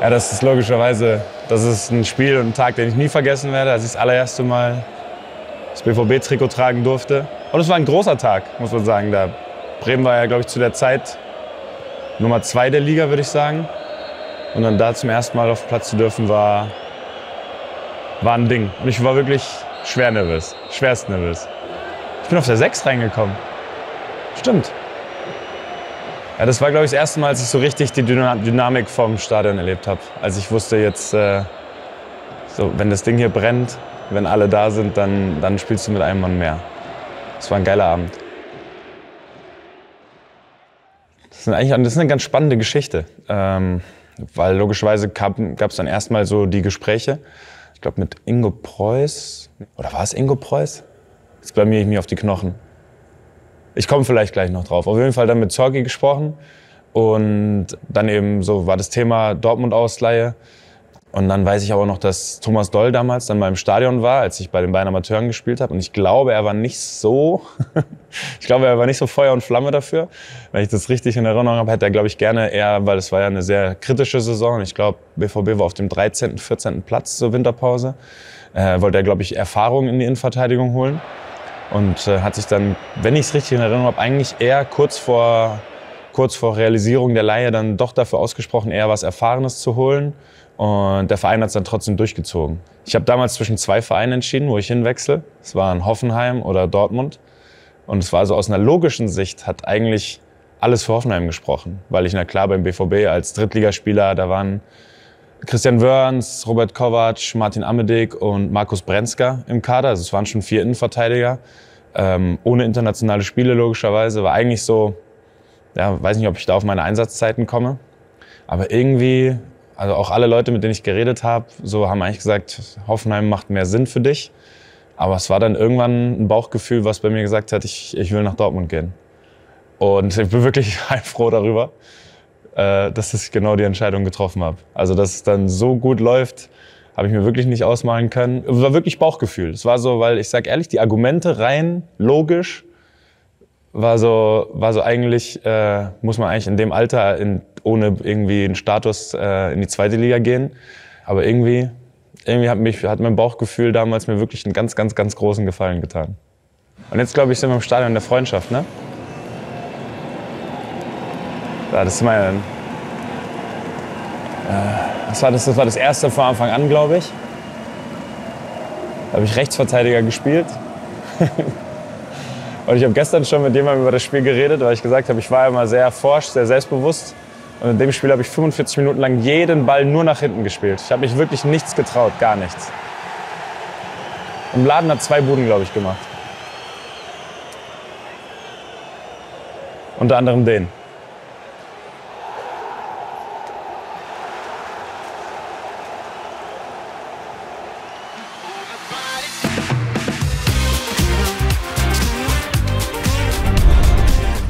Ja, das ist logischerweise, das ist ein Spiel und ein Tag, den ich nie vergessen werde, als ich das allererste Mal das BVB-Trikot tragen durfte. Und es war ein großer Tag, muss man sagen. Da Bremen war ja, glaube ich, zu der Zeit Nummer 2 der Liga, würde ich sagen. Und dann da zum ersten Mal auf den Platz zu dürfen, war ein Ding. Und ich war wirklich schwer nervös, schwerst nervös. Ich bin auf der 6 reingekommen. Stimmt. Ja, das war, glaube ich, das erste Mal, als ich so richtig die Dynamik vom Stadion erlebt habe. Als ich wusste, jetzt, so, wenn das Ding hier brennt, wenn alle da sind, dann spielst du mit einem Mann mehr. Das war ein geiler Abend. Das ist eine ganz spannende Geschichte. Weil logischerweise gab es dann erstmal so die Gespräche. Ich glaube mit Ingo Preuß. Oder war es Ingo Preuß? Jetzt blamiere ich mich auf die Knochen. Ich komme vielleicht gleich noch drauf. Auf jeden Fall dann mit Zorgi gesprochen. Und dann eben so war das Thema Dortmund-Ausleihe. Und dann weiß ich aber noch, dass Thomas Doll damals dann mal im Stadion war, als ich bei den Bayern Amateuren gespielt habe. Und ich glaube, er war nicht so Feuer und Flamme dafür. Wenn ich das richtig in Erinnerung habe, hätte er, glaube ich, gerne eher, weil es war ja eine sehr kritische Saison. Ich glaube, BVB war auf dem 13., 14. Platz zur Winterpause. Wollte er, glaube ich, Erfahrung in die Innenverteidigung holen. Und hat sich dann, wenn ich es richtig in Erinnerung habe, eigentlich eher kurz vor Realisierung der Leihe dann doch dafür ausgesprochen, eher was Erfahrenes zu holen. Und der Verein hat es dann trotzdem durchgezogen. Ich habe damals zwischen 2 Vereinen entschieden, wo ich hinwechsle. Es waren Hoffenheim oder Dortmund. Und es war also aus einer logischen Sicht, hat eigentlich alles für Hoffenheim gesprochen. Weil ich, na klar, beim BVB als Drittligaspieler, da waren Christian Wörns, Robert Kovac, Martin Amedek und Markus Brenzka im Kader. Also es waren schon 4 Innenverteidiger. Ohne internationale Spiele logischerweise. War eigentlich so, ja, weiß nicht, ob ich da auf meine Einsatzzeiten komme. Aber irgendwie, also auch alle Leute, mit denen ich geredet habe, so haben eigentlich gesagt, Hoffenheim macht mehr Sinn für dich. Aber es war dann irgendwann ein Bauchgefühl, was bei mir gesagt hat, ich will nach Dortmund gehen. Und ich bin wirklich heilfroh darüber, dass ich genau die Entscheidung getroffen habe. Also dass es dann so gut läuft, habe ich mir wirklich nicht ausmalen können. Es war wirklich Bauchgefühl. Es war so, weil ich sage ehrlich, die Argumente rein logisch war so eigentlich, muss man eigentlich in dem Alter ohne irgendwie einen Status in die 2. Liga gehen. Aber irgendwie hat mein Bauchgefühl damals mir wirklich einen ganz, ganz, ganz großen Gefallen getan. Und jetzt, glaube ich, sind wir im Stadion der Freundschaft, ne? Ja, das ist das war das erste von Anfang an, glaube ich. Da habe ich Rechtsverteidiger gespielt. Und ich habe gestern schon mit jemandem über das Spiel geredet, weil ich gesagt habe, ich war immer sehr forsch, sehr selbstbewusst. Und in dem Spiel habe ich 45 Minuten lang jeden Ball nur nach hinten gespielt. Ich habe mich wirklich nichts getraut, gar nichts. Und Laden hat 2 Buden, glaube ich, gemacht. Unter anderem den.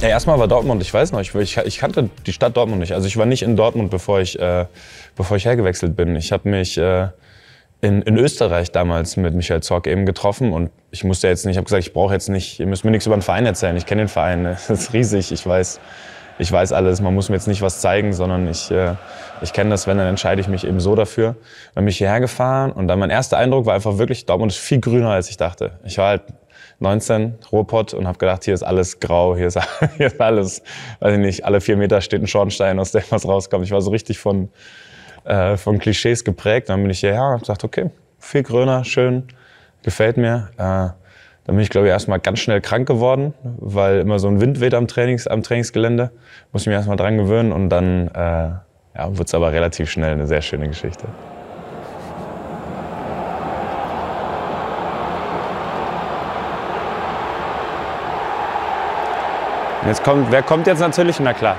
Ja, erstmal war Dortmund, ich weiß noch, ich kannte die Stadt Dortmund nicht. Also ich war nicht in Dortmund, bevor ich hergewechselt bin. Ich habe mich in Österreich damals mit Michael Zorc eben getroffen und ich musste jetzt nicht, ich habe gesagt, ich brauche jetzt nicht, ihr müsst mir nichts über den Verein erzählen. Ich kenne den Verein, das ist riesig, ich weiß alles. Man muss mir jetzt nicht was zeigen, sondern ich kenne das, wenn, dann entscheide ich mich eben so dafür. Dann bin ich hierher gefahren und dann mein erster Eindruck war einfach wirklich, Dortmund ist viel grüner, als ich dachte. Ich war halt 19, Ruhrpott, und habe gedacht, hier ist alles grau, hier ist alles, weiß ich nicht, alle 4 Meter steht ein Schornstein, aus dem was rauskommt. Ich war so richtig von Klischees geprägt. Dann bin ich hierher und habe gesagt, okay, viel grüner, schön, gefällt mir. Dann bin ich, glaube ich, erstmal ganz schnell krank geworden, weil immer so ein Wind weht am Trainingsgelände. Muss ich mich erstmal dran gewöhnen und dann wird es aber relativ schnell eine sehr schöne Geschichte. Und wer kommt jetzt natürlich? Na klar.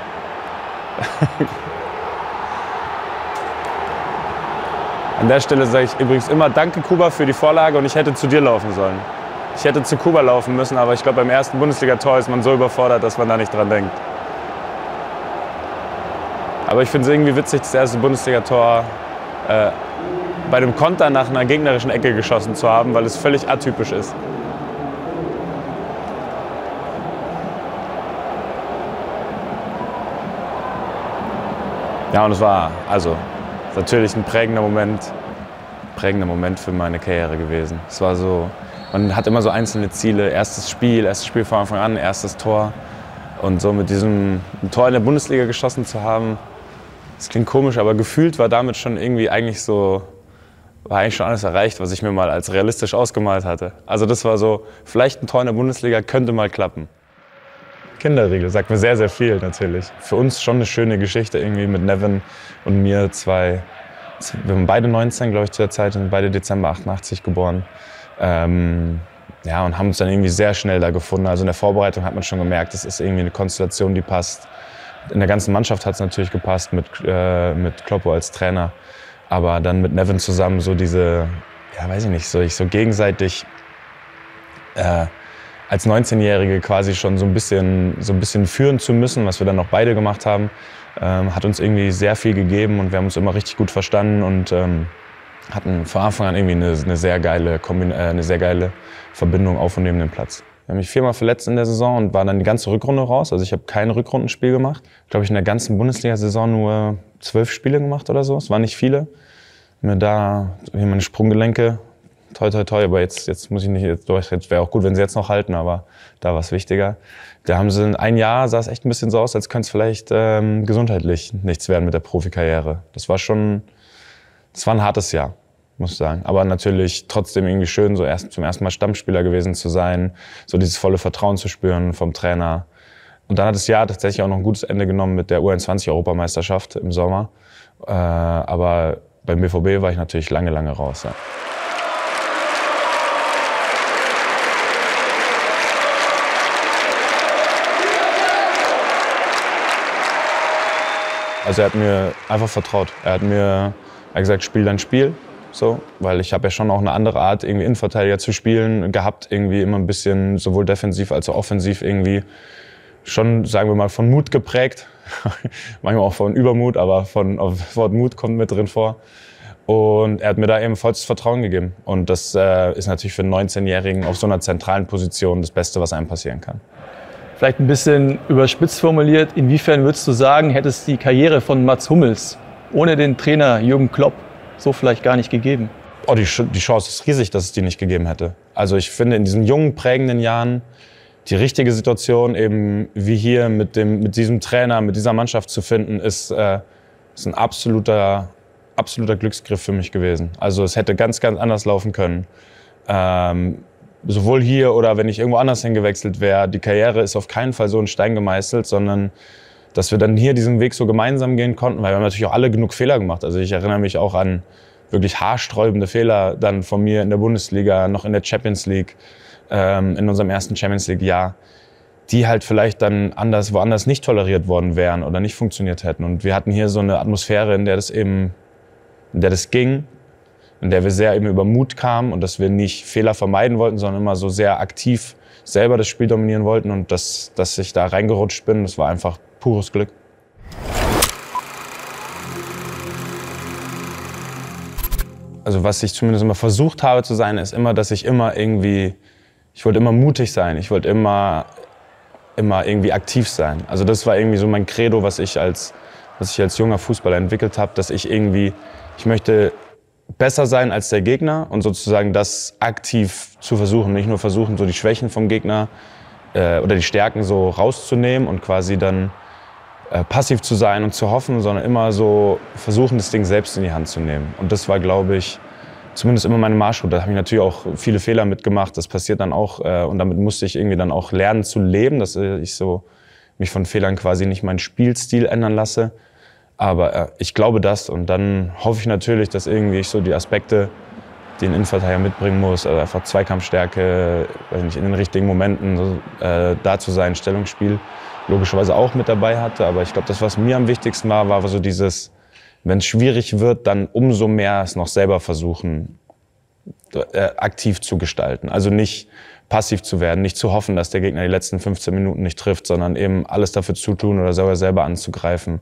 An der Stelle sage ich übrigens immer danke, Kuba, für die Vorlage, und ich hätte zu dir laufen sollen. Ich hätte zu Kuba laufen müssen, aber ich glaube, beim ersten Bundesliga-Tor ist man so überfordert, dass man da nicht dran denkt. Aber ich finde es irgendwie witzig, das erste Bundesliga-Tor bei einem Konter nach einer gegnerischen Ecke geschossen zu haben, weil es völlig atypisch ist. Ja, und es war also ist natürlich ein prägender Moment für meine Karriere gewesen. Es war so, man hat immer so einzelne Ziele, erstes Spiel von Anfang an, erstes Tor. Und so mit diesem Tor in der Bundesliga geschossen zu haben, das klingt komisch, aber gefühlt war damit schon irgendwie war eigentlich schon alles erreicht, was ich mir mal als realistisch ausgemalt hatte. Also das war so, vielleicht ein Tor in der Bundesliga könnte mal klappen. Kinderriegel sagt mir sehr, sehr viel natürlich. Für uns schon eine schöne Geschichte irgendwie mit Nevin und mir wir haben beide 19, glaube ich, zu der Zeit, sind beide Dezember 88 geboren. Ja, und haben uns dann irgendwie sehr schnell da gefunden. Also in der Vorbereitung hat man schon gemerkt, das ist irgendwie eine Konstellation, die passt. In der ganzen Mannschaft hat es natürlich gepasst, mit Kloppo als Trainer. Aber dann mit Nevin zusammen so diese, ja weiß ich nicht, so gegenseitig als 19-Jährige quasi schon so ein bisschen führen zu müssen, was wir dann noch beide gemacht haben, hat uns irgendwie sehr viel gegeben und wir haben uns immer richtig gut verstanden und hatten von Anfang an irgendwie eine sehr geile Verbindung auf und neben dem Platz. Ich habe mich 4-mal verletzt in der Saison und war dann die ganze Rückrunde raus. Also ich habe kein Rückrundenspiel gemacht. Glaube ich in der ganzen Bundesliga-Saison nur 12 Spiele gemacht oder so. Es waren nicht viele. Mir da meine Sprunggelenke, toi toi toi, aber jetzt muss ich nicht, jetzt wäre auch gut, wenn sie jetzt noch halten, aber da war es wichtiger. Da haben sie ein Jahr, sah es echt ein bisschen so aus, als könnte es vielleicht gesundheitlich nichts werden mit der Profikarriere. Das war ein hartes Jahr, muss ich sagen. Aber natürlich trotzdem irgendwie schön, so zum ersten Mal Stammspieler gewesen zu sein, so dieses volle Vertrauen zu spüren vom Trainer. Und dann hat das Jahr tatsächlich auch noch ein gutes Ende genommen mit der U21-Europameisterschaft im Sommer. Aber beim BVB war ich natürlich lange raus. Ja. Also er hat mir einfach vertraut. Er hat gesagt, spiel dein Spiel. So, weil ich habe ja schon auch eine andere Art, irgendwie Innenverteidiger zu spielen gehabt, irgendwie immer ein bisschen sowohl defensiv als auch offensiv irgendwie schon, sagen wir mal, von Mut geprägt. Manchmal auch von Übermut, aber das Wort Mut kommt mit drin vor. Und er hat mir da eben vollstes Vertrauen gegeben. Und das ist natürlich für einen 19-Jährigen auf so einer zentralen Position das Beste, was einem passieren kann. Vielleicht ein bisschen überspitzt formuliert, inwiefern würdest du sagen, hätte es die Karriere von Mats Hummels ohne den Trainer Jürgen Klopp so vielleicht gar nicht gegeben? Oh, die Chance ist riesig, dass es die nicht gegeben hätte. Also ich finde, in diesen jungen, prägenden Jahren die richtige Situation eben wie hier mit diesem Trainer, mit dieser Mannschaft zu finden, ist ein absoluter Glücksgriff für mich gewesen. Also es hätte ganz anders laufen können. Sowohl hier oder wenn ich irgendwo anders hingewechselt wäre. Die Karriere ist auf keinen Fall so in Stein gemeißelt, sondern dass wir dann hier diesen Weg so gemeinsam gehen konnten, weil wir haben natürlich auch alle genug Fehler gemacht. Also ich erinnere mich auch an wirklich haarsträubende Fehler dann von mir in der Bundesliga, noch in der Champions League, in unserem ersten Champions League-Jahr, die halt vielleicht dann woanders nicht toleriert worden wären oder nicht funktioniert hätten. Und wir hatten hier so eine Atmosphäre, in der das ging, in der wir sehr eben über Mut kamen und dass wir nicht Fehler vermeiden wollten, sondern immer so sehr aktiv selber das Spiel dominieren wollten. Und dass ich da reingerutscht bin, das war einfach pures Glück. Also was ich zumindest immer versucht habe zu sein, ist immer, dass ich wollte immer mutig sein, ich wollte immer irgendwie aktiv sein. Also das war irgendwie so mein Credo, was ich als junger Fußballer entwickelt habe, dass ich möchte besser sein als der Gegner und sozusagen das aktiv zu versuchen, nicht nur versuchen, so die Schwächen vom Gegner oder die Stärken so rauszunehmen und quasi dann passiv zu sein und zu hoffen, sondern immer so versuchen, das Ding selbst in die Hand zu nehmen. Und das war, glaube ich, zumindest immer meine Marschroute. Da habe ich natürlich auch viele Fehler mitgemacht. Das passiert dann auch und damit musste ich irgendwie dann auch lernen zu leben, dass ich so mich von Fehlern quasi nicht meinen Spielstil ändern lasse. Aber ich glaube das und dann hoffe ich natürlich, dass irgendwie ich so die Aspekte, die ein Innenverteidiger mitbringen muss, also einfach Zweikampfstärke, weiß nicht, in den richtigen Momenten so, da zu sein, Stellungsspiel, logischerweise auch mit dabei hatte. Aber ich glaube, das, was mir am wichtigsten war so dieses, wenn es schwierig wird, dann umso mehr es noch selber versuchen, aktiv zu gestalten. Also nicht passiv zu werden, nicht zu hoffen, dass der Gegner die letzten 15 Minuten nicht trifft, sondern eben alles dafür zu tun oder selber anzugreifen.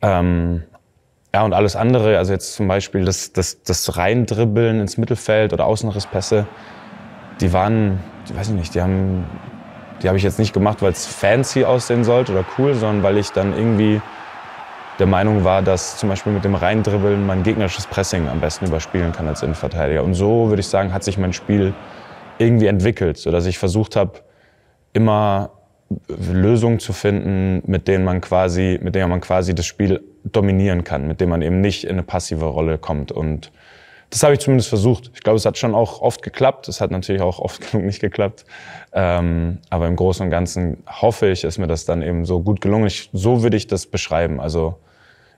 Ja, und alles andere, also jetzt zum Beispiel das Reindribbeln ins Mittelfeld oder Außenrisspässe, die habe ich jetzt nicht gemacht, weil es fancy aussehen sollte oder cool, sondern weil ich dann irgendwie der Meinung war, dass zum Beispiel mit dem Reindribbeln man gegnerisches Pressing am besten überspielen kann als Innenverteidiger. Und so, würde ich sagen, hat sich mein Spiel irgendwie entwickelt, sodass ich versucht habe, immer Lösungen zu finden, mit denen man quasi das Spiel dominieren kann, mit denen man eben nicht in eine passive Rolle kommt. Und das habe ich zumindest versucht. Ich glaube, es hat schon auch oft geklappt. Es hat natürlich auch oft genug nicht geklappt. Aber im Großen und Ganzen hoffe ich, ist mir das dann eben so gut gelungen. So würde ich das beschreiben. Also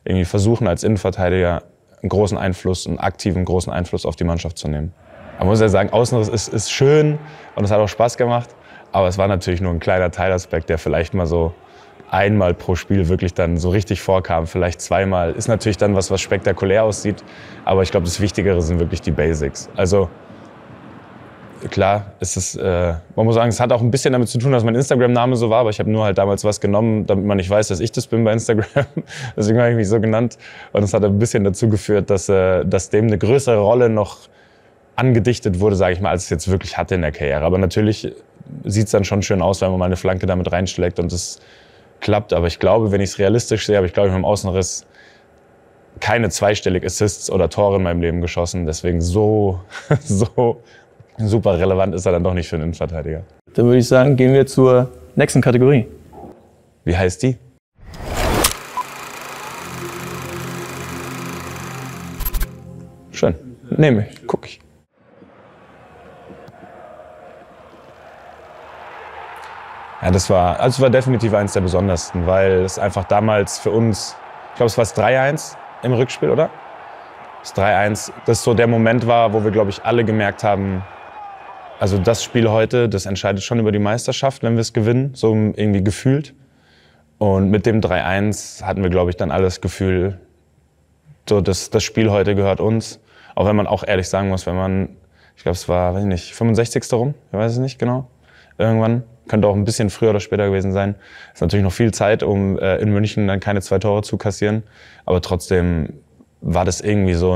irgendwie versuchen, als Innenverteidiger einen aktiven großen Einfluss auf die Mannschaft zu nehmen. Man muss ja sagen, Außenriss ist schön und es hat auch Spaß gemacht. Aber es war natürlich nur ein kleiner Teilaspekt, der vielleicht mal so einmal pro Spiel wirklich dann so richtig vorkam, vielleicht zweimal. Ist natürlich dann was spektakulär aussieht, aber ich glaube, das Wichtigere sind wirklich die Basics. Also klar, man muss sagen, es hat auch ein bisschen damit zu tun, dass mein Instagram-Name so war, aber ich habe nur halt damals was genommen, damit man nicht weiß, dass ich das bin bei Instagram. Deswegen habe ich mich so genannt und es hat ein bisschen dazu geführt, dass dem eine größere Rolle noch angedichtet wurde, sage ich mal, als es jetzt wirklich hatte in der Karriere. Aber natürlich sieht es dann schon schön aus, wenn man mal eine Flanke damit reinschlägt und es klappt. Aber ich glaube, wenn ich es realistisch sehe, habe ich, glaube ich, mit dem Außenriss keine zweistellig Assists oder Tore in meinem Leben geschossen. Deswegen so super relevant ist er dann doch nicht für einen Innenverteidiger. Dann würde ich sagen, gehen wir zur nächsten Kategorie. Wie heißt die? Schön. Nehme ich. Guck ich. Ja, das war definitiv eines der besondersten, weil es einfach damals für uns, ich glaube, es war das 3-1 im Rückspiel, oder? Das 3-1, das so der Moment war, wo wir, glaube ich, alle gemerkt haben, also das Spiel heute, das entscheidet schon über die Meisterschaft, wenn wir es gewinnen, so irgendwie gefühlt. Und mit dem 3-1 hatten wir, glaube ich, dann alles das Gefühl, so das Spiel heute gehört uns. Auch wenn man auch ehrlich sagen muss, ich glaube, es war, weiß ich nicht, 65. rum, ich weiß es nicht genau, irgendwann. Könnte auch ein bisschen früher oder später gewesen sein. Ist natürlich noch viel Zeit, um in München dann keine 2 Tore zu kassieren. Aber trotzdem war das irgendwie so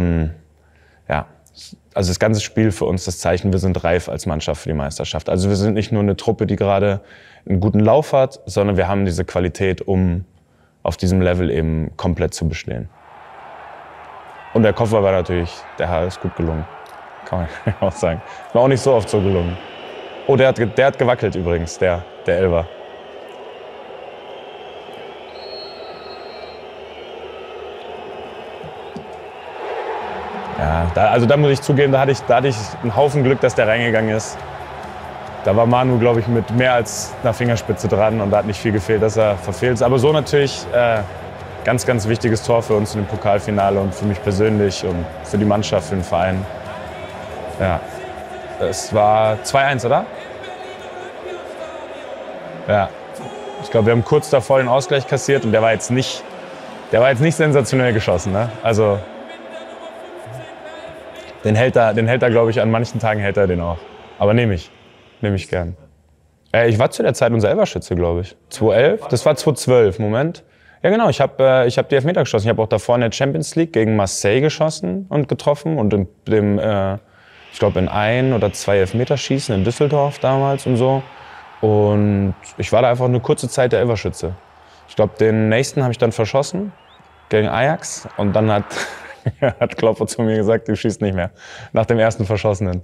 also das ganze Spiel für uns das Zeichen, wir sind reif als Mannschaft für die Meisterschaft. Also wir sind nicht nur eine Truppe, die gerade einen guten Lauf hat, sondern wir haben diese Qualität, um auf diesem Level eben komplett zu bestehen. Und der Koffer war natürlich, der Haar ist gut gelungen. Kann man auch sagen. War auch nicht so oft so gelungen. Oh, der hat gewackelt übrigens, der Elfer. Ja, da muss ich zugeben, da hatte ich einen Haufen Glück, dass der reingegangen ist. Da war Manu, glaube ich, mit mehr als einer Fingerspitze dran und da hat nicht viel gefehlt, dass er verfehlt ist. Aber so natürlich ganz, ganz wichtiges Tor für uns in dem Pokalfinale und für mich persönlich und für die Mannschaft, für den Verein. Ja. Es war 2-1, oder? Ja. Ich glaube, wir haben kurz davor den Ausgleich kassiert und der war jetzt nicht sensationell geschossen. Ne? Also den hält er, glaube ich, an manchen Tagen hält er den auch. Aber nehme ich gern. Ich war zu der Zeit unser Elferschütze, glaube ich. 2011, das war 2012, Moment. Ja genau, ich hab die Elfmeter geschossen. Ich habe auch davor in der Champions League gegen Marseille geschossen und getroffen und ich glaube, in 1 oder 2 Elfmeterschießen in Düsseldorf damals und so. Und ich war da einfach eine kurze Zeit der Elferschütze. Ich glaube, den nächsten habe ich dann verschossen gegen Ajax. Und dann hat Kloppo zu mir gesagt, du schießt nicht mehr. Nach dem ersten Verschossenen.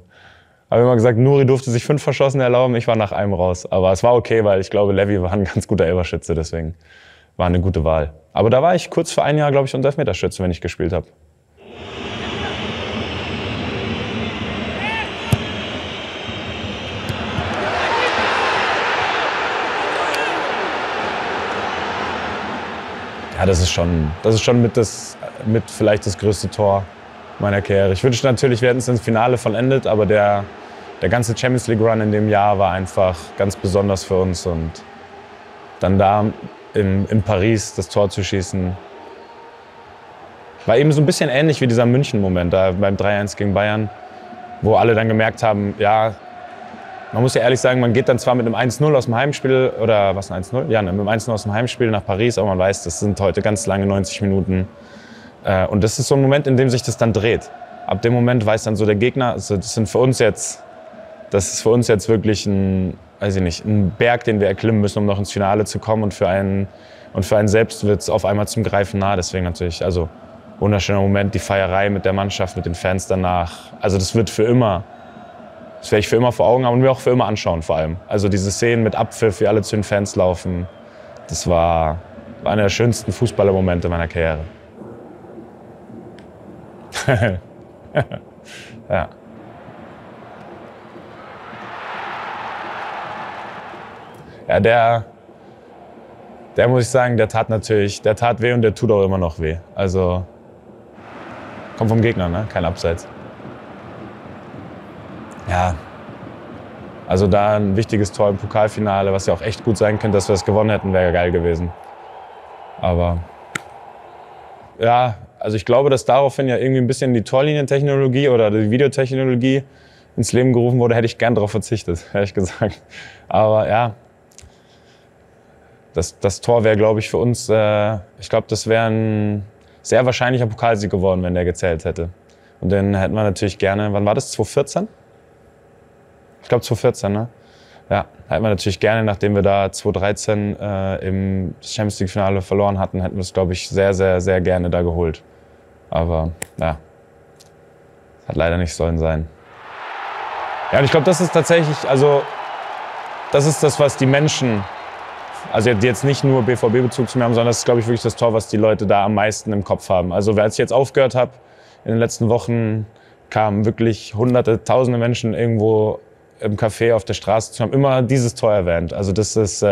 Habe immer gesagt, Nuri durfte sich 5 Verschossene erlauben, ich war nach einem raus. Aber es war okay, weil ich glaube, Levy war ein ganz guter Elferschütze, deswegen war eine gute Wahl. Aber da war ich kurz vor 1 Jahr, glaube ich, unter Elfmeterschütze, wenn ich gespielt habe. Ja, das ist schon mit vielleicht das größte Tor meiner Karriere. Ich wünschte natürlich, wir hätten es ins Finale vollendet, aber der ganze Champions League Run in dem Jahr war einfach ganz besonders für uns. Und dann da in Paris das Tor zu schießen, war eben so ein bisschen ähnlich wie dieser München-Moment da beim 3-1 gegen Bayern, wo alle dann gemerkt haben, ja, man muss ja ehrlich sagen, man geht dann zwar mit einem 1-0 aus dem Heimspiel, oder was, ein 1-0? Ja, mit einem 1-0 aus dem Heimspiel nach Paris, aber man weiß, das sind heute ganz lange 90 Minuten. Und das ist so ein Moment, in dem sich das dann dreht. Ab dem Moment weiß dann so der Gegner, also das ist für uns jetzt wirklich ein Berg, den wir erklimmen müssen, um noch ins Finale zu kommen. Und für einen Und für einen selbst wird es auf einmal zum Greifen nah. Deswegen natürlich, also wunderschöner Moment, die Feierei mit der Mannschaft, mit den Fans danach. Also das wird für immer, das werde ich für immer vor Augen haben und mir auch für immer anschauen vor allem. Also diese Szenen mit Abpfiff, wie alle zu den Fans laufen, das war einer der schönsten Fußballermomente meiner Karriere. Ja. Ja, der muss ich sagen, der tat weh und der tut auch immer noch weh. Also kommt vom Gegner, ne? Kein Abseits. Ja, also da ein wichtiges Tor im Pokalfinale, was ja auch echt gut sein könnte, dass wir das gewonnen hätten, wäre geil gewesen. Aber ja, also ich glaube, dass daraufhin ja irgendwie ein bisschen die Torlinientechnologie oder die Videotechnologie ins Leben gerufen wurde, hätte ich gern darauf verzichtet, ehrlich gesagt. Aber ja, das Tor wäre, glaube ich, für uns, ich glaube, das wäre ein sehr wahrscheinlicher Pokalsieg geworden, wenn der gezählt hätte. Und den hätten wir natürlich gerne, wann war das, 2014? Ich glaube 2014, ne? Ja, hätten wir natürlich gerne, nachdem wir da 2013 im Champions League Finale verloren hatten, hätten wir es, glaube ich, sehr, sehr, sehr gerne da geholt. Aber ja, hat leider nicht sollen sein. Ja, und ich glaube, das ist tatsächlich, also das ist das, was die Menschen, also die jetzt nicht nur BVB-Bezug zu mir haben, sondern das ist, glaube ich, wirklich das Tor, was die Leute da am meisten im Kopf haben. Also als ich jetzt aufgehört habe, in den letzten Wochen kamen wirklich hunderte, tausende Menschen irgendwo im Café, auf der Straße zu haben, immer dieses Tor erwähnt. Also das ist,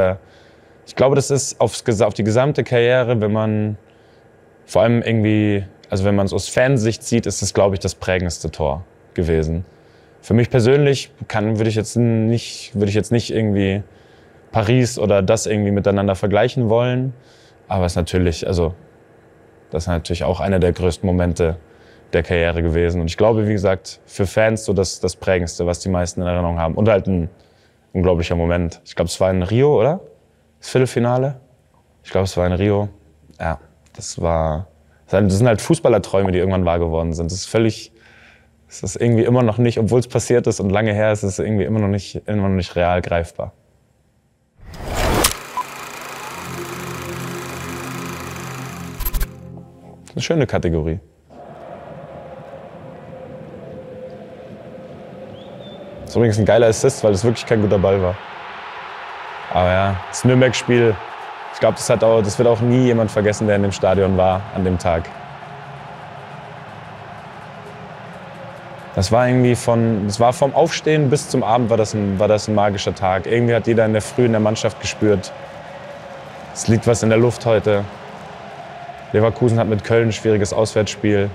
ich glaube, das ist auf die gesamte Karriere, wenn man vor allem irgendwie, also wenn man es aus Fansicht sieht, ist es, glaube ich, das prägendste Tor gewesen. Für mich persönlich würde ich jetzt nicht irgendwie Paris oder das irgendwie miteinander vergleichen wollen. Aber es ist natürlich, also das ist natürlich auch einer der größten Momente der Karriere gewesen. Und ich glaube, wie gesagt, für Fans so das Prägendste, was die meisten in Erinnerung haben. Und halt ein unglaublicher Moment. Ich glaube, es war in Rio, oder? Das Viertelfinale? Ich glaube, es war in Rio. Ja, das sind halt Fußballerträume, die irgendwann wahr geworden sind. Es ist irgendwie immer noch nicht, obwohl es passiert ist und lange her ist, es irgendwie immer noch nicht real greifbar. Das ist eine schöne Kategorie. Das ist übrigens ein geiler Assist, weil es wirklich kein guter Ball war. Aber ja, das Nürnberg-Spiel, ich glaube, das wird auch nie jemand vergessen, der in dem Stadion war an dem Tag. Das war vom Aufstehen bis zum Abend war das ein magischer Tag. Irgendwie hat jeder in der Früh in der Mannschaft gespürt, es liegt was in der Luft heute. Leverkusen hat mit Köln ein schwieriges Auswärtsspiel.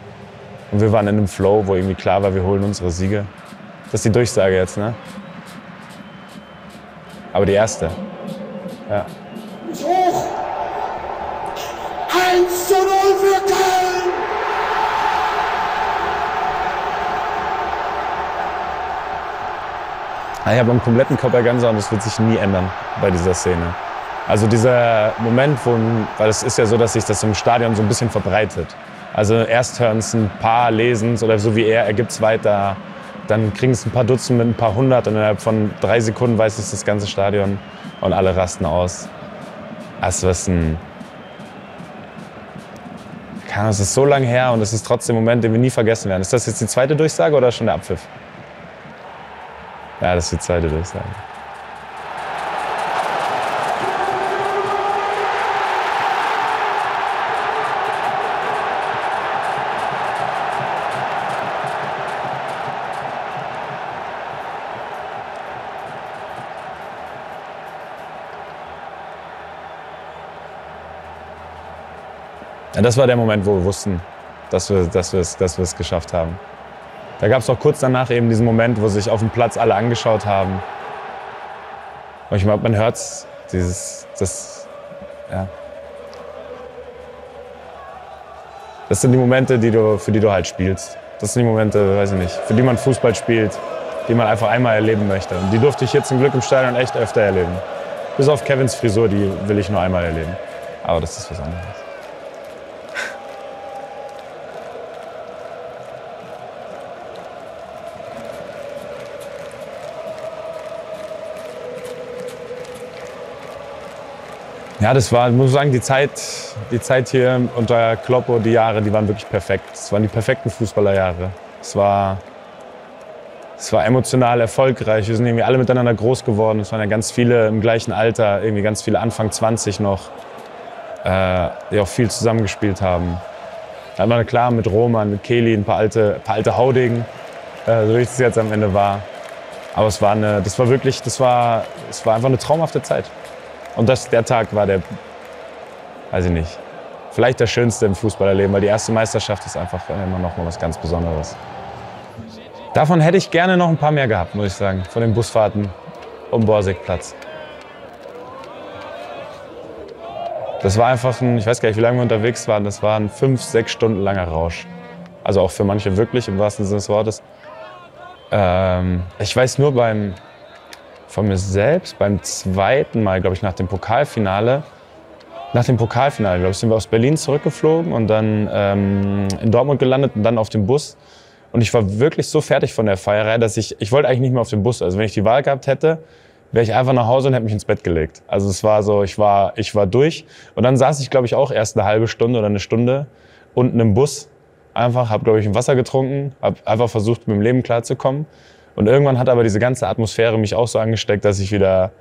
Und wir waren in einem Flow, wo irgendwie klar war, wir holen unsere Siege. Das ist die Durchsage jetzt, ne? Aber die erste. Ja. Hoch! 1:0 für Köln! Ich habe am kompletten Körper Gänsehaut und das wird sich nie ändern bei dieser Szene. Also dieser Moment, weil es ist ja so, dass sich das im Stadion so ein bisschen verbreitet. Also erst hören es ein paar, lesen es oder so wie er gibt es weiter. Dann kriegen es ein paar Dutzend mit ein paar hundert und innerhalb von 3 Sekunden weiß es das ganze Stadion und alle rasten aus. Es ist so lange her und es ist trotzdem ein Moment, den wir nie vergessen werden. Ist das jetzt die zweite Durchsage oder schon der Abpfiff? Ja, das ist die zweite Durchsage. Ja, das war der Moment, wo wir wussten, dass wir es geschafft haben. Da gab es auch kurz danach eben diesen Moment, wo sich auf dem Platz alle angeschaut haben. Und ich meine, man hört es, ja. Das sind die Momente, für die du halt spielst. Das sind die Momente, weiß ich nicht, für die man Fußball spielt, die man einfach einmal erleben möchte. Und die durfte ich jetzt zum Glück im Stadion echt öfter erleben. Bis auf Kevins Frisur, die will ich nur einmal erleben. Aber das ist was anderes. Ja, das war, muss ich sagen, die Zeit hier unter Kloppo, die Jahre, die waren wirklich perfekt. Es waren die perfekten Fußballerjahre. Es war emotional erfolgreich. Wir sind irgendwie alle miteinander groß geworden. Es waren ja ganz viele im gleichen Alter, irgendwie ganz viele Anfang 20 noch, die auch viel zusammengespielt haben. Dann war klar mit Roman, mit Keli, ein paar alte Haudegen, so wie es jetzt am Ende war. Aber es war einfach eine traumhafte Zeit. Und der Tag war weiß ich nicht, vielleicht der schönste im Fußballerleben, weil die erste Meisterschaft ist einfach immer noch mal was ganz Besonderes. Davon hätte ich gerne noch ein paar mehr gehabt, muss ich sagen, von den Busfahrten um Borsigplatz. Das war einfach ich weiß gar nicht, wie lange wir unterwegs waren, das war ein 5-6 Stunden langer Rausch. Also auch für manche wirklich, im wahrsten Sinne des Wortes. Ich weiß nur von mir selbst, beim zweiten Mal, glaube ich, nach dem Pokalfinale, glaube ich, sind wir aus Berlin zurückgeflogen und dann in Dortmund gelandet und dann auf dem Bus. Und ich war wirklich so fertig von der Feierei, dass ich wollte eigentlich nicht mehr auf den Bus. Also wenn ich die Wahl gehabt hätte, wäre ich einfach nach Hause und hätte mich ins Bett gelegt. Also es war so, ich war durch. Und dann saß ich, glaube ich, auch erst eine halbe Stunde oder eine Stunde unten im Bus. Habe, glaube ich, ein Wasser getrunken, habe einfach versucht, mit dem Leben klarzukommen. Und irgendwann hat aber diese ganze Atmosphäre mich auch so angesteckt, dass ich wieder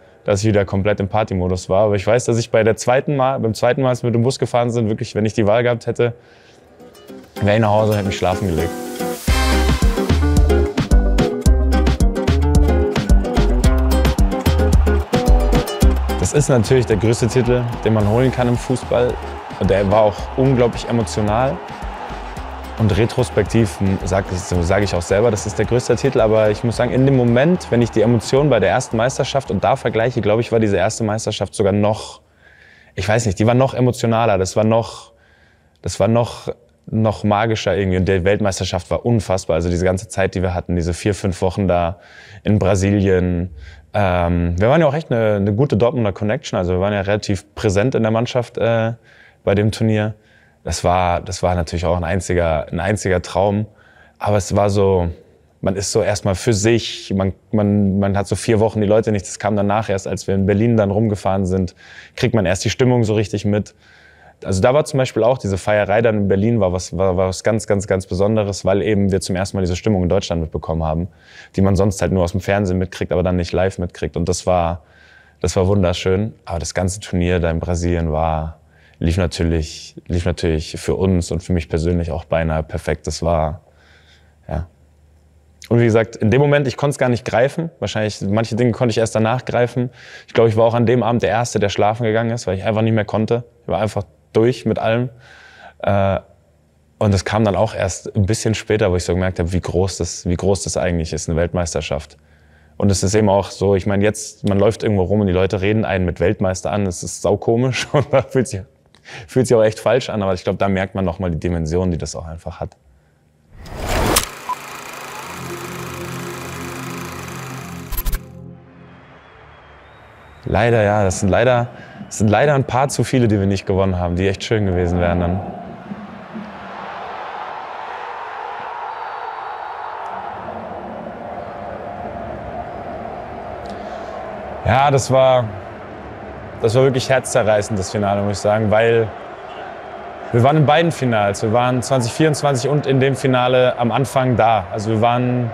komplett im Partymodus war. Aber ich weiß, dass ich beim zweiten Mal, als wir mit dem Bus gefahren sind, wirklich, wenn ich die Wahl gehabt hätte, wäre ich nach Hause und hätte mich schlafen gelegt. Das ist natürlich der größte Titel, den man holen kann im Fußball. Und der war auch unglaublich emotional. Und retrospektiv sage ich auch selber, das ist der größte Titel. Aber ich muss sagen, in dem Moment, wenn ich die Emotionen bei der ersten Meisterschaft und da vergleiche, glaube ich, war diese erste Meisterschaft sogar noch, ich weiß nicht, die war noch emotionaler. Das war noch magischer irgendwie. Und die Weltmeisterschaft war unfassbar. Also diese ganze Zeit, die wir hatten, diese 4-5 Wochen da in Brasilien. Wir waren ja auch echt eine gute Dortmunder Connection. Also wir waren ja relativ präsent in der Mannschaft bei dem Turnier. Das war natürlich auch ein einziger Traum. Aber es war so, man ist so erstmal für sich. Man hat so 4 Wochen die Leute nicht. Das kam danach erst, als wir in Berlin dann rumgefahren sind, kriegt man erst die Stimmung so richtig mit. Also da war zum Beispiel auch diese Feierei dann in Berlin war was ganz, ganz, ganz Besonderes, weil eben wir zum ersten Mal diese Stimmung in Deutschland mitbekommen haben, die man sonst halt nur aus dem Fernsehen mitkriegt, aber dann nicht live mitkriegt. Und das war wunderschön. Aber das ganze Turnier da in Brasilien lief natürlich für uns und für mich persönlich auch beinahe perfekt. Das war, ja. Und wie gesagt, in dem Moment, ich konnte es gar nicht greifen. Wahrscheinlich, manche Dinge konnte ich erst danach greifen. Ich glaube, ich war auch an dem Abend der Erste, der schlafen gegangen ist, weil ich einfach nicht mehr konnte. Ich war einfach durch mit allem. Und es kam dann auch erst ein bisschen später, wo ich so gemerkt habe, wie groß das eigentlich ist, eine Weltmeisterschaft. Und es ist eben auch so, ich meine, jetzt, man läuft irgendwo rum und die Leute reden einen mit Weltmeister an. Es ist saukomisch und da fühlt sich auch echt falsch an. Aber ich glaube, da merkt man nochmal die Dimension, die das auch einfach hat. Leider, ja. Es sind leider ein paar zu viele, die wir nicht gewonnen haben, die echt schön gewesen wären dann. Ja, das war wirklich herzzerreißend, das Finale, muss ich sagen, weil wir waren in beiden Finals. Wir waren 2024 und in dem Finale am Anfang da. Also wir waren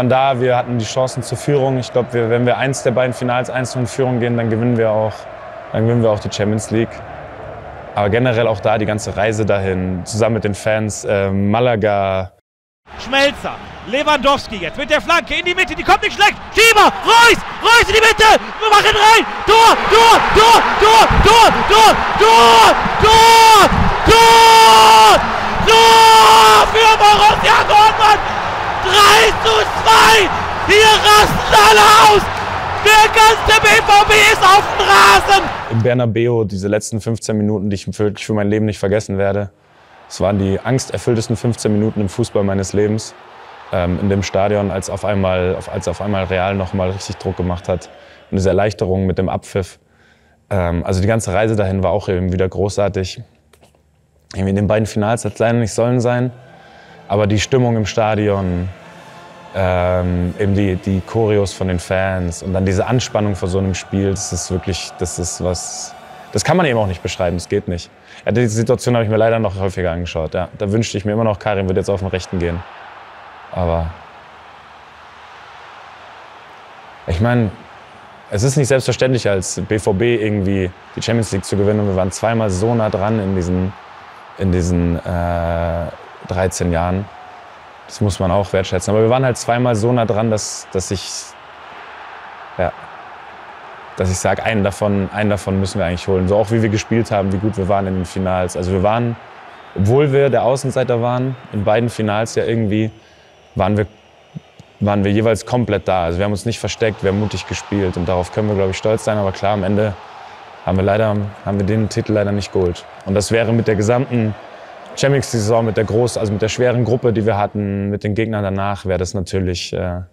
da, wir hatten die Chancen zur Führung. Ich glaube, wenn wir eins der beiden Finals einzeln in Führung gehen, dann gewinnen wir auch die Champions League. Aber generell auch da die ganze Reise dahin, zusammen mit den Fans, Malaga. Schmelzer, Lewandowski jetzt mit der Flanke in die Mitte, die kommt nicht schlecht. Schieber, Reus in die Mitte, wir machen rein. Tor für Borussia Dortmund. 3:2, hier rasten alle aus. Der ganze BVB ist auf dem Rasen. Im Bernabeu, diese letzten 15 Minuten, die ich wirklich für mein Leben nicht vergessen werde. Es waren die angsterfülltesten 15 Minuten im Fußball meines Lebens. In dem Stadion, als auf einmal Real noch mal richtig Druck gemacht hat. Und diese Erleichterung mit dem Abpfiff. Also die ganze Reise dahin war auch eben wieder großartig. Irgendwie in den beiden Finals hat es leider nicht sollen sein. Aber die Stimmung im Stadion, eben die Choreos von den Fans und dann diese Anspannung vor so einem Spiel, das ist Das kann man eben auch nicht beschreiben, das geht nicht. Ja, die Situation habe ich mir leider noch häufiger angeschaut. Ja. Da wünschte ich mir immer noch, Karim wird jetzt auf den Rechten gehen. Aber ich meine, es ist nicht selbstverständlich, als BVB irgendwie die Champions League zu gewinnen. Und wir waren zweimal so nah dran in diesen 13 Jahren. Das muss man auch wertschätzen. Aber wir waren halt zweimal so nah dran, dass ich sage, einen davon müssen wir eigentlich holen. So auch wie wir gespielt haben, wie gut wir waren in den Finals. Also wir waren, obwohl wir der Außenseiter waren, in beiden Finals ja irgendwie, waren wir jeweils komplett da. Also wir haben uns nicht versteckt, wir haben mutig gespielt. Und darauf können wir, glaube ich, stolz sein. Aber klar, am Ende haben wir den Titel leider nicht geholt. Und das wäre mit der gesamten Champions League-Saison, mit der schweren Gruppe, die wir hatten, mit den Gegnern danach, wäre das natürlich, wäre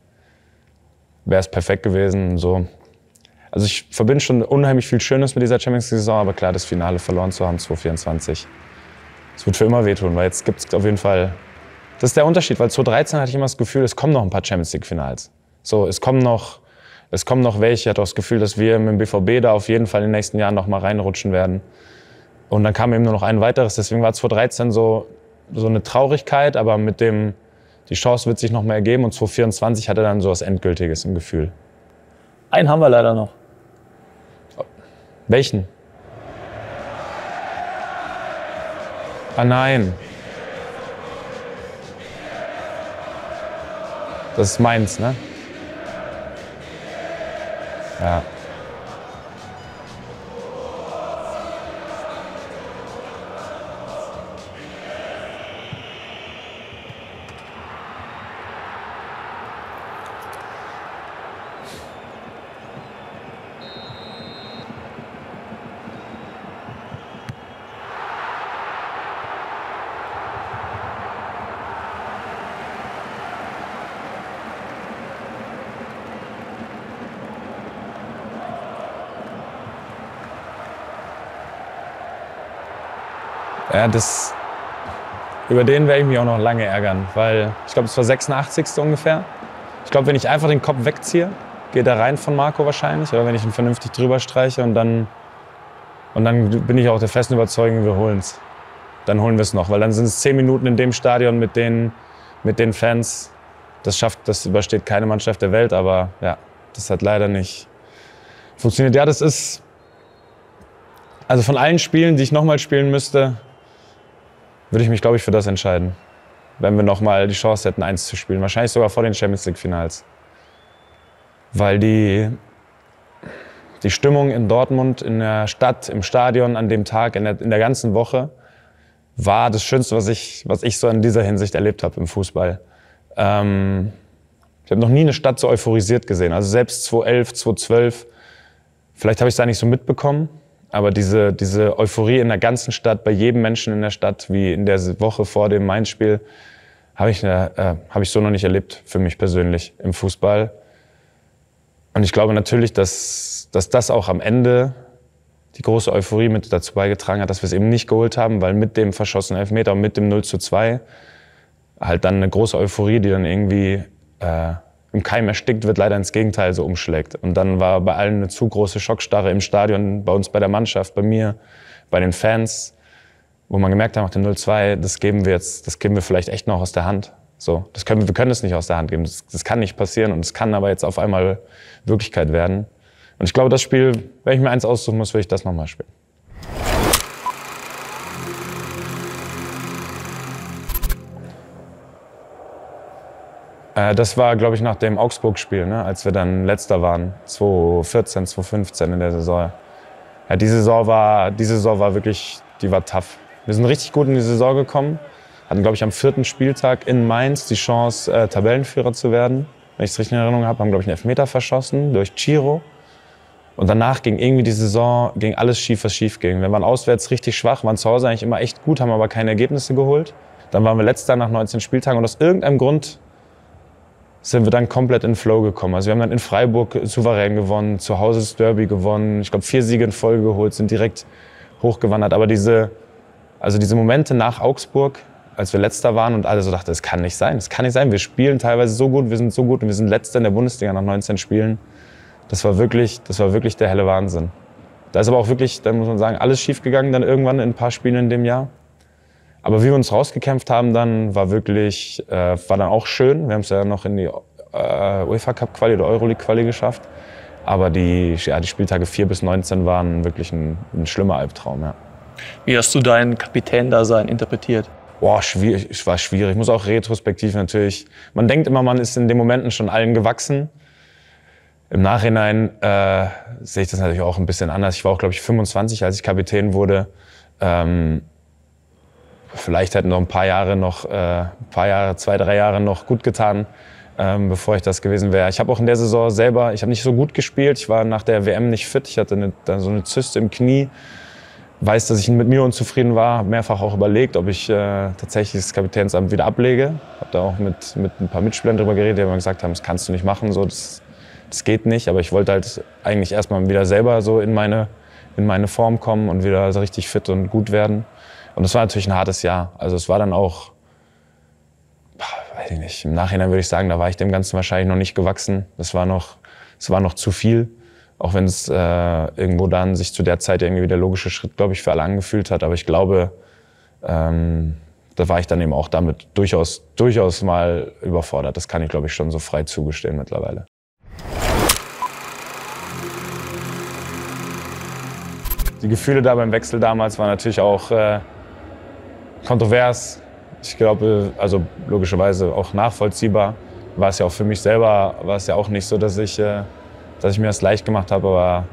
es perfekt gewesen. So. Also ich verbinde schon unheimlich viel Schönes mit dieser Champions League-Saison, aber klar, das Finale verloren zu haben, 2024. Das wird für immer wehtun, weil jetzt gibt es auf jeden Fall, das ist der Unterschied, weil 2013 hatte ich immer das Gefühl, es kommen noch ein paar Champions League-Finals. So, es kommen noch welche. Ich hatte auch das Gefühl, dass wir mit dem BVB da auf jeden Fall in den nächsten Jahren noch mal reinrutschen werden. Und dann kam eben nur noch ein weiteres. Deswegen war 2013 so eine Traurigkeit, aber die Chance wird sich noch mal ergeben. Und 2024 hatte dann so was Endgültiges im Gefühl. Einen haben wir leider noch. Welchen? Ah nein. Das ist Mainz, ne? Ja. Ja, über den werde ich mich auch noch lange ärgern, weil ich glaube, es war 86. ungefähr. Ich glaube, wenn ich einfach den Kopf wegziehe, geht er rein von Marco wahrscheinlich, oder wenn ich ihn vernünftig drüber streiche und dann bin ich auch der festen Überzeugung, wir holen es. Dann holen wir es noch, weil dann sind es 10 Minuten in dem Stadion mit den Fans. Das übersteht keine Mannschaft der Welt, aber ja, das hat leider nicht funktioniert. Ja, das ist, also von allen Spielen, die ich nochmal spielen müsste, würde ich mich, glaube ich, für das entscheiden. Wenn wir nochmal die Chance hätten, 1 zu spielen. Wahrscheinlich sogar vor den Champions League Finals. Weil die Stimmung in Dortmund, in der Stadt, im Stadion, an dem Tag, in der ganzen Woche, war das Schönste, was ich so in dieser Hinsicht erlebt habe im Fußball. Ich habe noch nie eine Stadt so euphorisiert gesehen. Also selbst 2011, 2012, vielleicht habe ich es da nicht so mitbekommen, aber diese Euphorie in der ganzen Stadt, bei jedem Menschen in der Stadt, wie in der Woche vor dem Mainz-Spiel, habe ich so noch nicht erlebt, für mich persönlich im Fußball. Und ich glaube natürlich, dass das auch am Ende die große Euphorie mit dazu beigetragen hat, dass wir es eben nicht geholt haben, weil mit dem verschossenen Elfmeter und mit dem 0:2 halt dann eine große Euphorie, die dann irgendwie im Keim erstickt wird, leider ins Gegenteil so umschlägt. Und dann war bei allen eine zu große Schockstarre im Stadion, bei uns, bei der Mannschaft, bei mir, bei den Fans, wo man gemerkt hat, nach dem 0:2, das geben wir vielleicht echt noch aus der Hand. So, wir können es nicht aus der Hand geben. Das kann nicht passieren und es kann aber jetzt auf einmal Wirklichkeit werden. Und ich glaube, das Spiel, wenn ich mir eins aussuchen muss, will ich das nochmal spielen. Das war, glaube ich, nach dem Augsburg-Spiel, ne, als wir dann Letzter waren, 2014, 2015 in der Saison. Ja, die Saison war wirklich, die war tough. Wir sind richtig gut in die Saison gekommen, hatten, glaube ich, am 4. Spieltag in Mainz die Chance, Tabellenführer zu werden. Wenn ich es richtig in Erinnerung habe, haben, glaube ich, einen Elfmeter verschossen durch Ciro. Und danach ging irgendwie die Saison, ging alles schief, was schief ging. Wir waren auswärts richtig schwach, waren zu Hause eigentlich immer echt gut, haben aber keine Ergebnisse geholt. Dann waren wir Letzter nach 19 Spieltagen und aus irgendeinem Grund sind wir dann komplett in Flow gekommen. Also wir haben dann in Freiburg souverän gewonnen, zu Hause das Derby gewonnen, ich glaube 4 Siege in Folge geholt, sind direkt hochgewandert. Aber diese Momente nach Augsburg, als wir Letzter waren und alle so dachten, es kann nicht sein, wir spielen teilweise so gut, wir sind so gut und wir sind Letzter in der Bundesliga nach 19 Spielen. Das war wirklich der helle Wahnsinn. Da ist aber auch wirklich, da muss man sagen, alles schiefgegangen dann irgendwann in ein paar Spielen in dem Jahr. Aber wie wir uns rausgekämpft haben, dann war wirklich, war dann auch schön. Wir haben es ja noch in die UEFA Cup Quali oder Euroleague Quali geschafft. Aber die Spieltage 4 bis 19 waren wirklich ein schlimmer Albtraum, ja. Wie hast du dein Kapitän-Dasein interpretiert? Boah, schwierig, es war schwierig. Ich muss auch retrospektiv natürlich, man denkt immer, man ist in den Momenten schon allen gewachsen. Im Nachhinein sehe ich das natürlich auch ein bisschen anders. Ich war auch, glaube ich, 25, als ich Kapitän wurde. Vielleicht hätten noch ein paar Jahre, 2-3 Jahre noch gut getan, bevor ich das gewesen wäre. Ich habe auch in der Saison selber, ich habe nicht so gut gespielt. Ich war nach der WM nicht fit. Ich hatte so eine Zyste im Knie. Weiß, dass ich mit mir unzufrieden war. Habe mehrfach auch überlegt, ob ich tatsächlich das Kapitänsamt wieder ablege. Habe da auch mit ein paar Mitspielern drüber geredet, die mir gesagt haben, das kannst du nicht machen, so, das geht nicht. Aber ich wollte halt eigentlich erstmal wieder selber so in meine Form kommen und wieder so richtig fit und gut werden. Und das war natürlich ein hartes Jahr. Also es war dann auch, weiß ich nicht, im Nachhinein würde ich sagen, da war ich dem Ganzen wahrscheinlich noch nicht gewachsen. Es war noch zu viel. Auch wenn es irgendwo dann sich zu der Zeit irgendwie der logische Schritt, glaube ich, für alle angefühlt hat. Aber ich glaube, da war ich dann eben auch damit durchaus mal überfordert. Das kann ich, glaube ich, schon so frei zugestehen mittlerweile. Die Gefühle da beim Wechsel damals waren natürlich auch kontrovers. Ich glaube, also logischerweise auch nachvollziehbar. War es ja auch für mich selber, war es ja auch nicht so, dass ich mir das leicht gemacht habe. Aber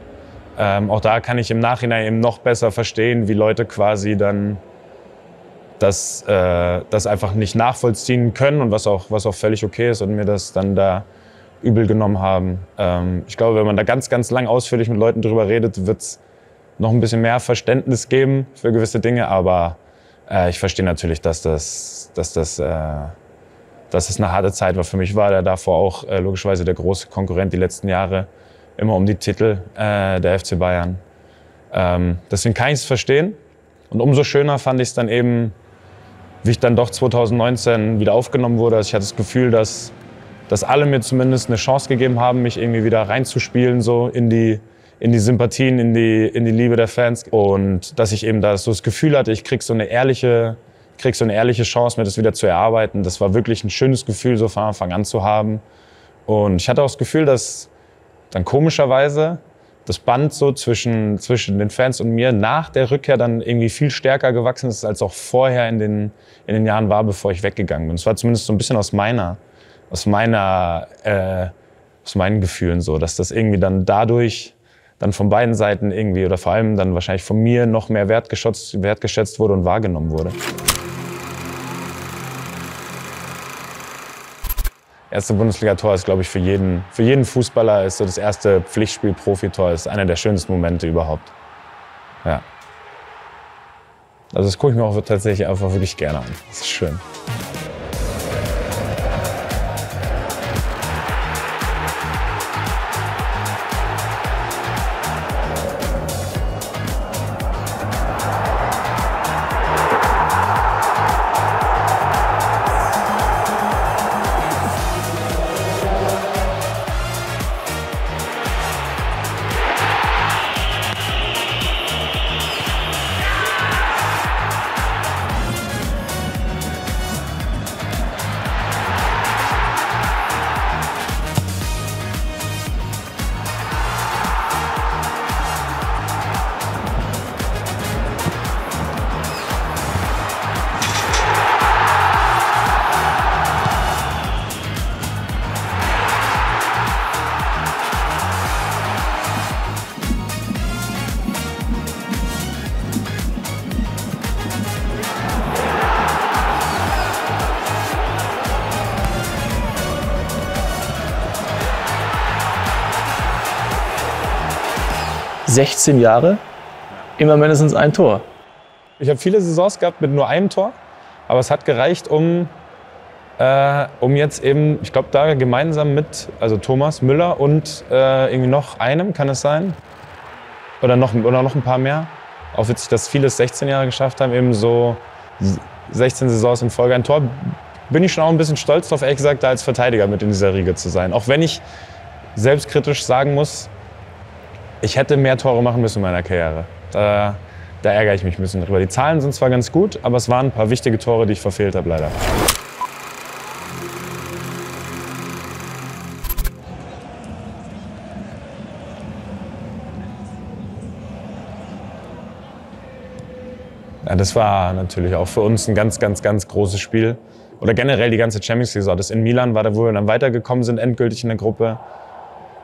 auch da kann ich im Nachhinein eben noch besser verstehen, wie Leute quasi dann das einfach nicht nachvollziehen können und was auch völlig okay ist und mir das dann da übel genommen haben. Ich glaube, wenn man da ganz, ganz lang ausführlich mit Leuten drüber redet, wird es noch ein bisschen mehr Verständnis geben für gewisse Dinge. Aber ich verstehe natürlich, dass das eine harte Zeit war. Für mich war der davor auch logischerweise der große Konkurrent die letzten Jahre immer um die Titel der FC Bayern. Deswegen kann ich es verstehen. Und umso schöner fand ich es dann eben, wie ich dann doch 2019 wieder aufgenommen wurde. Also ich hatte das Gefühl, dass alle mir zumindest eine Chance gegeben haben, mich irgendwie wieder reinzuspielen, so in die Sympathien, in die Liebe der Fans. Und dass ich eben da so das Gefühl hatte, ich krieg so eine ehrliche Chance, mir das wieder zu erarbeiten. Das war wirklich ein schönes Gefühl, so von Anfang an zu haben. Und ich hatte auch das Gefühl, dass dann komischerweise das Band so zwischen den Fans und mir nach der Rückkehr dann irgendwie viel stärker gewachsen ist, als auch vorher in den Jahren war, bevor ich weggegangen bin. Es war zumindest so ein bisschen aus meinen Gefühlen so, dass das irgendwie dann dadurch dann von beiden Seiten irgendwie oder vor allem dann wahrscheinlich von mir noch mehr wertgeschätzt wurde und wahrgenommen wurde. Erste Bundesliga-Tor ist, glaube ich, für jeden Fußballer ist so das erste Pflichtspiel-Profitor, ist einer der schönsten Momente überhaupt. Ja. Also das gucke ich mir auch tatsächlich einfach wirklich gerne an. Das ist schön. ...16 Jahre, immer mindestens ein Tor. Ich habe viele Saisons gehabt mit nur einem Tor, aber es hat gereicht, um jetzt eben, ich glaube, da gemeinsam mit Thomas Müller und irgendwie noch einem, kann es sein? Oder noch ein paar mehr. Auch witzig, dass viele es 16 Jahre geschafft haben, eben so 16 Saisons in Folge ein Tor. Bin ich schon auch ein bisschen stolz drauf, ehrlich gesagt, da als Verteidiger mit in dieser Riege zu sein. Auch wenn ich selbstkritisch sagen muss, Ich hätte mehr Tore machen müssen in meiner Karriere. Da ärgere ich mich ein bisschen drüber. Die Zahlen sind zwar ganz gut, aber es waren ein paar wichtige Tore, die ich verfehlt habe, leider. Ja, das war natürlich auch für uns ein ganz, ganz, ganz großes Spiel. Oder generell die ganze Champions-Saison. Das in Milan war da, wo wir dann weitergekommen sind, endgültig in der Gruppe.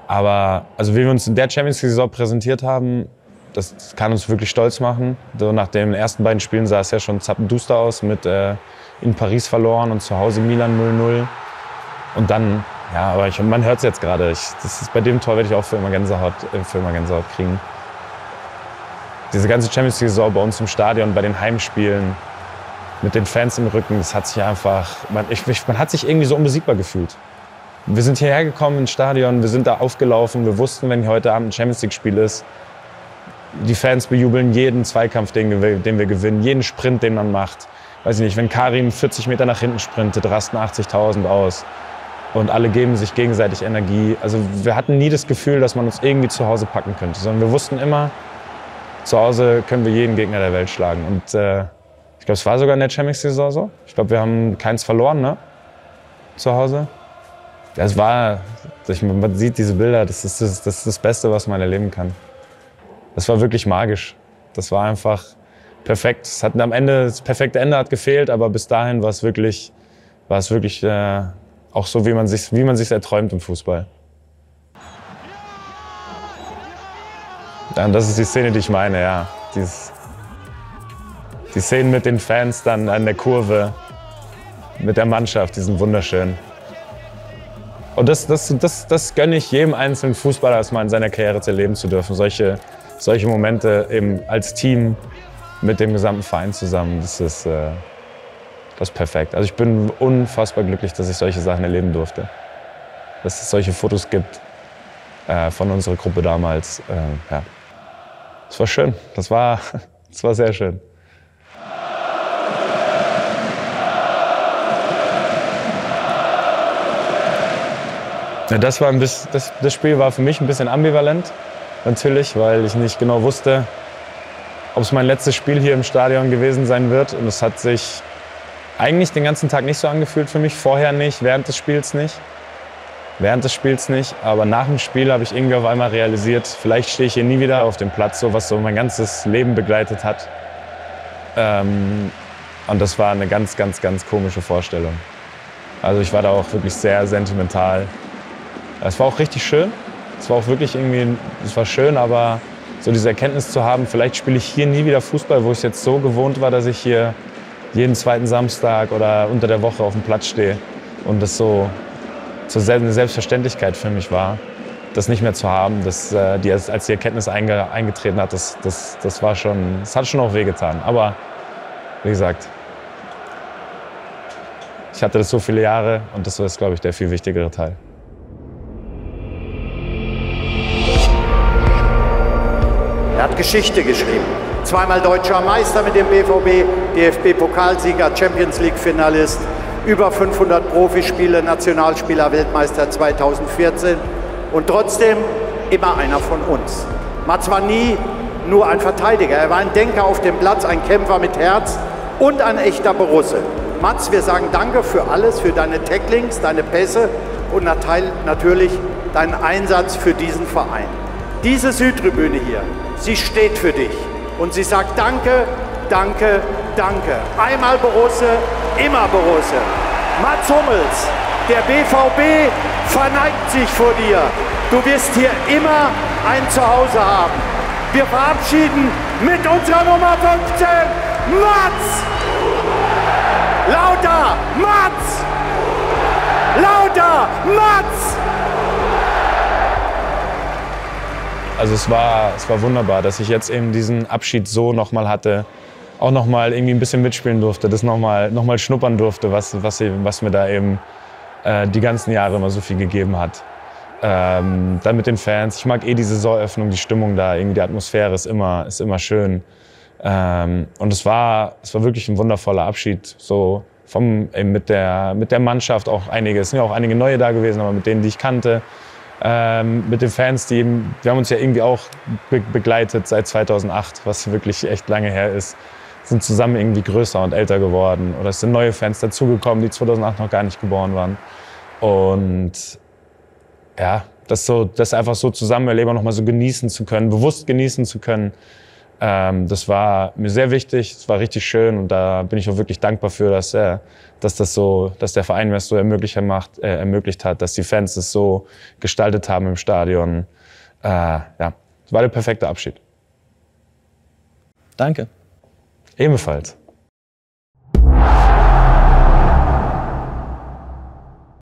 Aber also wie wir uns in der Champions-Saison präsentiert haben, das kann uns wirklich stolz machen. So nach den ersten beiden Spielen sah es ja schon zappenduster aus, mit in Paris verloren und zu Hause Milan 0-0. Und dann, ja, aber man hört es jetzt gerade. Bei dem Tor werde ich auch für immer Gänsehaut kriegen. Diese ganze Champions-Saison bei uns im Stadion, bei den Heimspielen, mit den Fans im Rücken, das hat sich einfach, man hat sich irgendwie so unbesiegbar gefühlt. Wir sind hierher gekommen ins Stadion, wir sind da aufgelaufen, wir wussten, wenn heute Abend ein Champions-League-Spiel ist, die Fans bejubeln jeden Zweikampf, den wir gewinnen, jeden Sprint, den man macht. Weiß ich nicht, wenn Karim 40 Meter nach hinten sprintet, rasten 80.000 aus und alle geben sich gegenseitig Energie. Also wir hatten nie das Gefühl, dass man uns irgendwie zu Hause packen könnte, sondern wir wussten immer, zu Hause können wir jeden Gegner der Welt schlagen. Und ich glaube, es war sogar in der Champions-Saison so. Ich glaube, wir haben keins verloren, ne? Zu Hause. Ja, es war, man sieht diese Bilder, das ist das Beste, was man erleben kann. Das war wirklich magisch. Das war einfach perfekt. Es hat am Ende, das perfekte Ende hat gefehlt, aber bis dahin war es wirklich auch so, wie man sich erträumt im Fußball. Ja, und das ist die Szene, die ich meine, ja. Die Szenen mit den Fans dann an der Kurve, mit der Mannschaft, die sind wunderschön. Und das gönne ich jedem einzelnen Fußballer, es mal in seiner Karriere zu erleben zu dürfen. Solche Momente eben als Team mit dem gesamten Verein zusammen, das ist perfekt. Also ich bin unfassbar glücklich, dass ich solche Sachen erleben durfte. Dass es solche Fotos gibt von unserer Gruppe damals. Ja. Das war schön, das war sehr schön. Ja, das Spiel war für mich ein bisschen ambivalent, natürlich, weil ich nicht genau wusste, ob es mein letztes Spiel hier im Stadion gewesen sein wird. Und es hat sich eigentlich den ganzen Tag nicht so angefühlt für mich, vorher nicht, während des Spiels nicht. Aber nach dem Spiel habe ich irgendwie auf einmal realisiert, vielleicht stehe ich hier nie wieder auf dem Platz, so was so mein ganzes Leben begleitet hat. Und das war eine ganz, ganz, ganz komische Vorstellung. Also ich war da auch wirklich sehr sentimental. Es war auch richtig schön. Es war auch wirklich irgendwie, es war schön, aber so diese Erkenntnis zu haben, vielleicht spiele ich hier nie wieder Fußball, wo ich jetzt so gewohnt war, dass ich hier jeden zweiten Samstag oder unter der Woche auf dem Platz stehe und das so eine Selbstverständlichkeit für mich war, das nicht mehr zu haben, als die Erkenntnis eingetreten hat, das hat schon auch wehgetan. Aber wie gesagt, ich hatte das so viele Jahre und das ist, glaube ich, der viel wichtigere Teil. Er hat Geschichte geschrieben. Zweimal deutscher Meister mit dem BVB, DFB-Pokalsieger, Champions-League-Finalist, über 500 Profispiele, Nationalspieler, Weltmeister 2014 und trotzdem immer einer von uns. Mats war nie nur ein Verteidiger, er war ein Denker auf dem Platz, ein Kämpfer mit Herz und ein echter Borusse. Mats, wir sagen Danke für alles, für deine Tacklings, deine Pässe und natürlich deinen Einsatz für diesen Verein. Diese Südtribüne hier, sie steht für dich und sie sagt Danke, Danke, Danke. Einmal Borusse, immer Borusse. Mats Hummels, der BVB verneigt sich vor dir. Du wirst hier immer ein Zuhause haben. Wir verabschieden mit unserer Nummer 15, Mats! Lauter, Mats! Lauter, Mats! Also es war wunderbar, dass ich jetzt eben diesen Abschied so nochmal hatte, auch nochmal irgendwie ein bisschen mitspielen durfte, das nochmal schnuppern durfte, was mir da eben die ganzen Jahre immer so viel gegeben hat. Dann mit den Fans, ich mag die Saisoneröffnung, die Stimmung da, irgendwie die Atmosphäre ist immer schön. Und es war wirklich ein wundervoller Abschied, so mit der Mannschaft auch einige, es sind ja auch einige neue da gewesen, aber mit denen, die ich kannte. Mit den Fans, wir haben uns ja irgendwie auch begleitet seit 2008, was wirklich echt lange her ist, sind zusammen irgendwie größer und älter geworden. Oder es sind neue Fans dazugekommen, die 2008 noch gar nicht geboren waren. Und ja, das einfach so zusammen erleben, noch mal so genießen zu können, bewusst genießen zu können, das war mir sehr wichtig, es war richtig schön und da bin ich auch wirklich dankbar für, dass der Verein mir das so ermöglicht hat, dass die Fans es so gestaltet haben im Stadion. Ja, es war der perfekte Abschied. Danke. Ebenfalls.